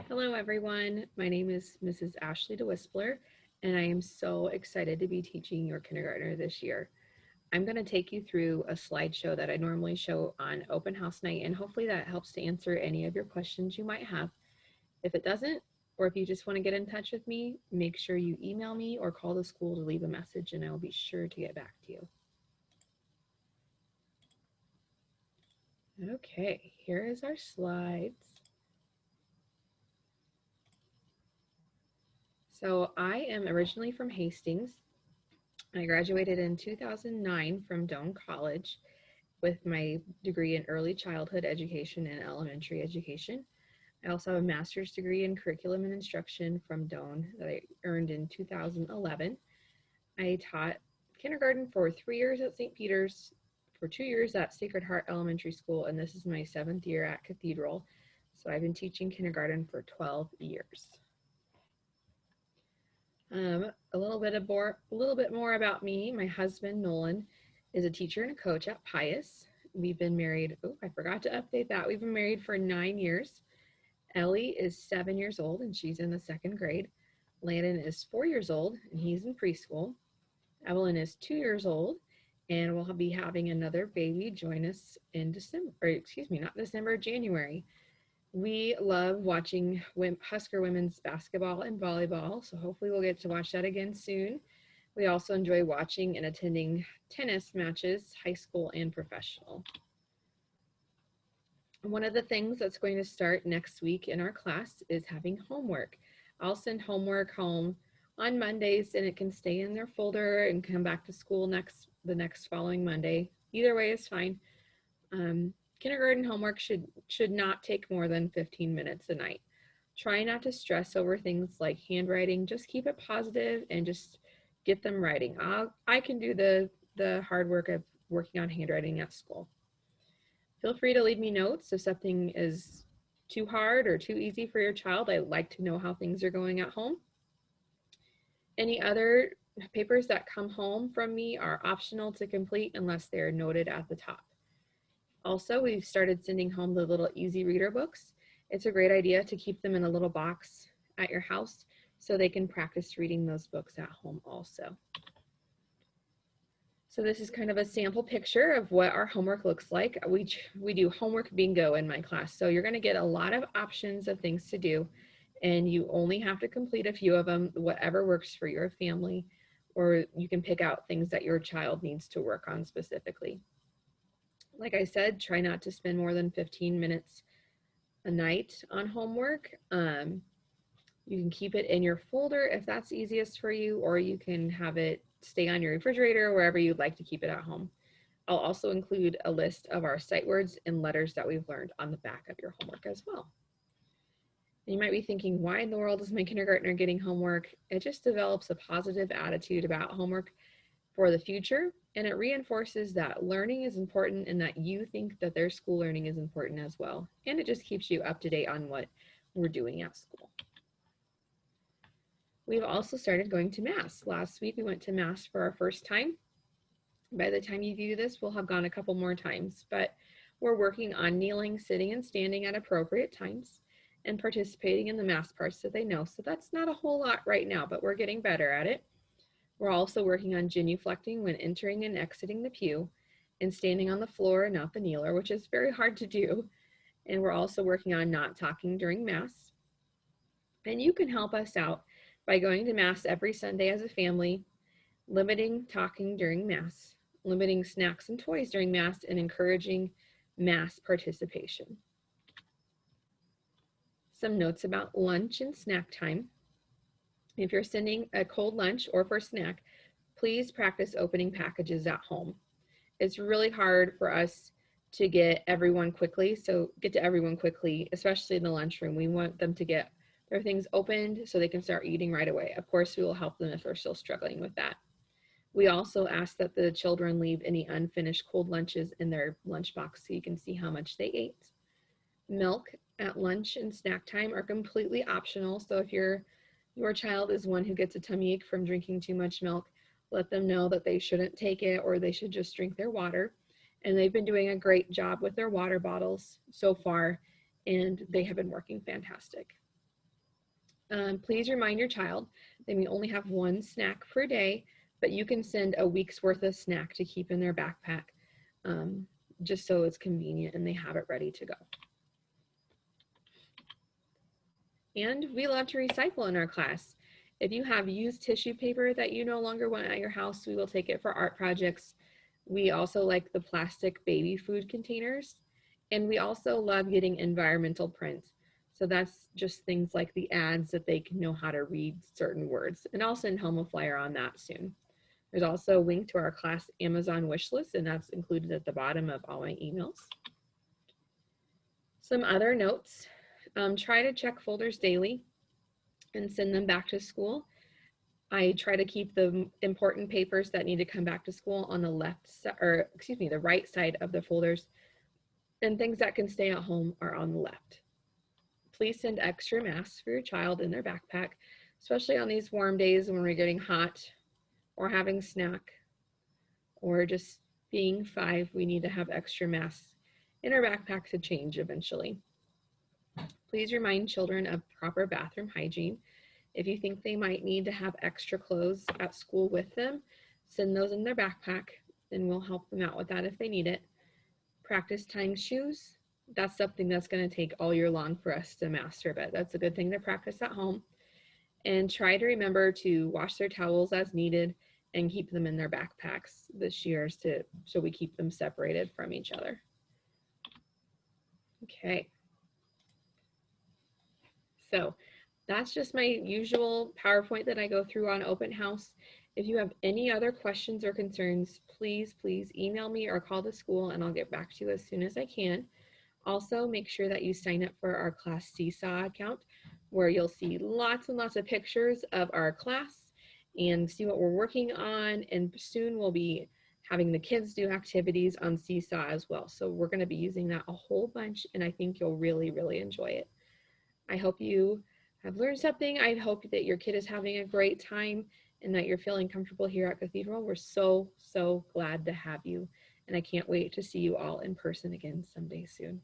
Hello, everyone. My name is Mrs. Ashley DeWispeler, and I am so excited to be teaching your kindergartner this year. I'm going to take you through a slideshow that I normally show on open house night, and hopefully that helps to answer any of your questions you might have. If it doesn't, or if you just want to get in touch with me, make sure you email me or call the school to leave a message, and I will be sure to get back to you. Okay, here is our slides. So I am originally from Hastings. I graduated in 2009 from Doane College with my degree in early childhood education and elementary education. I also have a master's degree in curriculum and instruction from Doane that I earned in 2011. I taught kindergarten for 3 years at St. Peter's, for 2 years at Sacred Heart Elementary School, and this is my 7th year at Cathedral. So I've been teaching kindergarten for 12 years. A little bit more about me. My husband, Nolan, is a teacher and a coach at Pius. We've been married, I forgot to update that. We've been married for 9 years. Ellie is 7 years old and she's in the 2nd grade. Landon is 4 years old and he's in preschool. Evelyn is 2 years old and we'll be having another baby join us in January. We love watching Husker women's basketball and volleyball, so hopefully we'll get to watch that again soon. We also enjoy watching and attending tennis matches, high school and professional. One of the things that's going to start next week in our class is having homework. I'll send homework home on Mondays and it can stay in their folder and come back to school the next following Monday. Either way is fine. Kindergarten homework should not take more than 15 minutes a night. Try not to stress over things like handwriting. Just keep it positive and just get them writing. I can do the hard work of working on handwriting at school. Feel free to leave me notes if something is too hard or too easy for your child. I like to know how things are going at home. Any other papers that come home from me are optional to complete unless they're noted at the top. Also, we've started sending home the little easy reader books. It's a great idea to keep them in a little box at your house so they can practice reading those books at home also. So this is kind of a sample picture of what our homework looks like. We do homework bingo in my class. So you're gonna get a lot of options of things to do and you only have to complete a few of them, whatever works for your family, or you can pick out things that your child needs to work on specifically. Like I said, try not to spend more than 15 minutes a night on homework. You can keep it in your folder if that's easiest for you, or you can have it stay on your refrigerator, wherever you'd like to keep it at home. I'll also include a list of our sight words and letters that we've learned on the back of your homework as well. And you might be thinking, why in the world is my kindergartner getting homework? It just develops a positive attitude about homework for the future, and it reinforces that learning is important and that you think that their school learning is important as well. And it just keeps you up to date on what we're doing at school. We've also started going to Mass. Last week we went to Mass for our first time. By the time you view this, we'll have gone a couple more times, but we're working on kneeling, sitting, and standing at appropriate times and participating in the Mass parts that they know. So that's not a whole lot right now, but we're getting better at it. We're also working on genuflecting when entering and exiting the pew and standing on the floor, not the kneeler, which is very hard to do. And we're also working on not talking during Mass. And you can help us out by going to Mass every Sunday as a family, limiting talking during Mass, limiting snacks and toys during Mass, and encouraging Mass participation. Some notes about lunch and snack time. If you're sending a cold lunch or for snack, please practice opening packages at home. It's really hard for us to get to everyone quickly, especially in the lunchroom. We want them to get their things opened so they can start eating right away. Of course, we will help them if they're still struggling with that. We also ask that the children leave any unfinished cold lunches in their lunchbox so you can see how much they ate. Milk at lunch and snack time are completely optional, so if your child is one who gets a tummy ache from drinking too much milk, let them know that they shouldn't take it or they should just drink their water. And they've been doing a great job with their water bottles so far, and they have been working fantastic. Please remind your child they may only have one snack per day, but you can send a week's worth of snack to keep in their backpack, just so it's convenient and they have it ready to go. And we love to recycle in our class. If you have used tissue paper that you no longer want at your house, we will take it for art projects. We also like the plastic baby food containers. And we also love getting environmental prints. So that's just things like the ads that they can know how to read certain words. And I'll send home a flyer on that soon. There's also a link to our class Amazon wish list, and that's included at the bottom of all my emails. Some other notes. Try to check folders daily and send them back to school. I try to keep the important papers that need to come back to school on the the right side of the folders, and things that can stay at home are on the left. Please send extra masks for your child in their backpack, especially on these warm days when we're getting hot or having a snack or just being 5, we need to have extra masks in our backpack to change eventually. Please remind children of proper bathroom hygiene. If you think they might need to have extra clothes at school with them, send those in their backpack and we'll help them out with that if they need it. Practice tying shoes. That's something that's going to take all year long for us to master, but that's a good thing to practice at home. And try to remember to wash their towels as needed and keep them in their backpacks this year so we keep them separated from each other. Okay. So that's just my usual PowerPoint that I go through on open house. If you have any other questions or concerns, please email me or call the school and I'll get back to you as soon as I can. Also, make sure that you sign up for our class Seesaw account where you'll see lots and lots of pictures of our class and see what we're working on. And soon we'll be having the kids do activities on Seesaw as well. So we're going to be using that a whole bunch and I think you'll really, really enjoy it. I hope you have learned something. I hope that your kid is having a great time and that you're feeling comfortable here at Cathedral. We're so glad to have you. And I can't wait to see you all in person again someday soon.